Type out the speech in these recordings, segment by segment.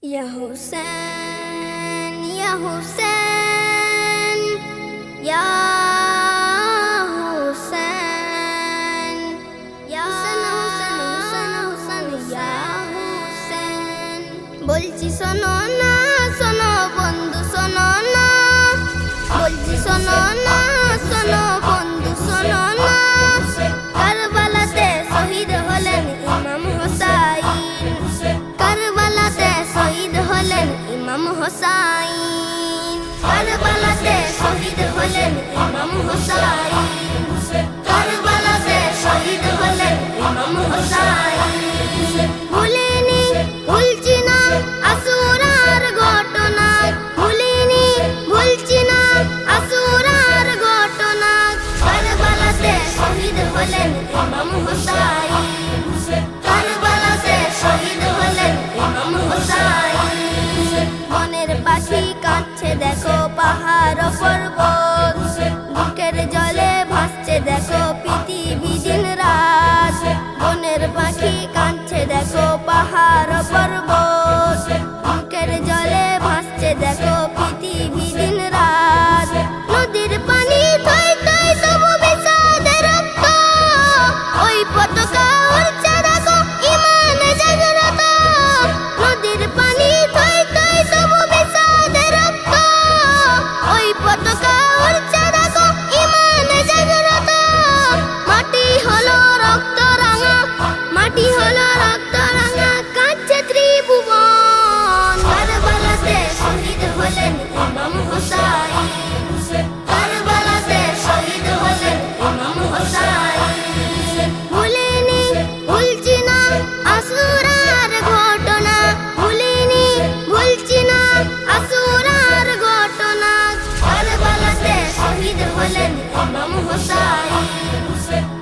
Ya Hussein, Ya Hussein, Ya Hussein, Ya Hussein, Hussein, Hussein, Ya Hussein. বলছি শোনো না, শোনো বন্ধু শোনো না, বলছি শোনো না, শোনো বন্ধু শোনো না। কারবালাতে শহীদ হলেন ইমাম হোসাইন, কারবালাতে শহীদ হলেন ইমাম হোসাইন, কারবালাতে শহীদ হলেন ইমাম হোসাইন, কারবালাতে শহীদ হলেন ইমাম হোসাইন। ভুলিনি ভুলছি না আসুরার ঘটনা, ভুলিনি ভুলছি না আসুরার ঘটনা। কারবালাতে শহীদ হলেন ইমাম হোসাইন, কারবালাতে শহীদ হলেন ইমাম হোসাইন। বনের পাখি কাঁদছে দেখো পাহাড় পর্বত, বুকের জলে ভাসছে দেখো পৃথিবী দিন রাত। বনের পাখি কাঁদছে দেখো পাহাড় পর্বত, বুকের জলে ভাসছে দেখো পৃথিবী দিন রাত। নদীর পানি থই থই তবু বিষাদে রক্ত, ওই পতাকা উড়ছে দেখো ইমানে জাগ্রত। নদীর পানি থই থই তবু বিষাদে রক্ত, ওই পতাকা উড়ছে দেখো ইমানে জাগ্রত। মাটি হলো রক্ত রাঙা, মাটি হলো রক্ত রাঙা, কাঁদছে ত্রিভুবন। কারবালাতে শহীদ হলেন ইমাম হোসাইন, কারবালাতে শহীদ হলেন ইমাম হোসাইন। ভুলিনি ভুলছি না আসুরার ঘটনা, ভুলিনি ভুলছি না আসুরার ঘটনা। কারবালাতে শহীদ হলেন ইমাম হোসাইন,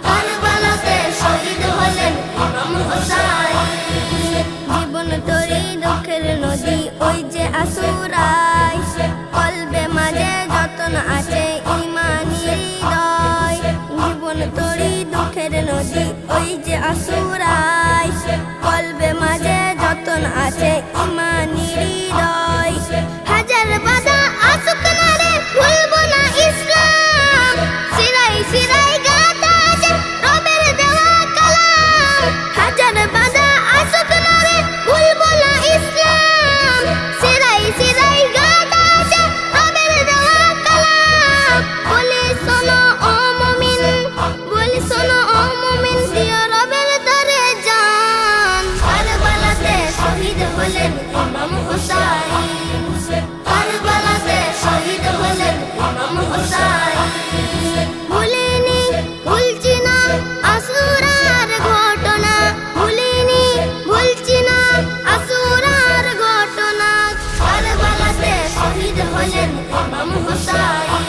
কারবালাতে শহীদ হলেন ইমাম হোসাইন। জীবন তরি দুঃখের নদী ওই যে আসুরায়, কলবে মাঝে যতন আছে ইমানি হৃদয়। জীবন তরি দুঃখের নদী ওই যে আসুরায়, কলবে মাঝে যতন আছে ইমানি হৃদয়। হাজার বাধা আসুক না রে ভুলবো না ইসলাম, শিরাই শিরাই গাথা আছে রবের দেওয়া কালাম। হাজার বাধা আসুক না রে ভুলবো না ইসলাম, শিরাই শিরাই গাথা আছে রবের দেওয়া কালাম। বলি শোনো ও মুমিন, বলি শোনো ও মুমিন, দিও রবের দরে জান। কারবালাতে শহীদ হলেন ইমাম হোসাইন, কারবালাতে শহীদ হলেন ইমাম হোসাইন। ভুলিনি ভুলছি না আসুরার ঘটনা, ভুলিনি ভুলছি না আসুরার ঘটনা। কারবালাতে শহীদ হলেন ইমাম হোসাইন,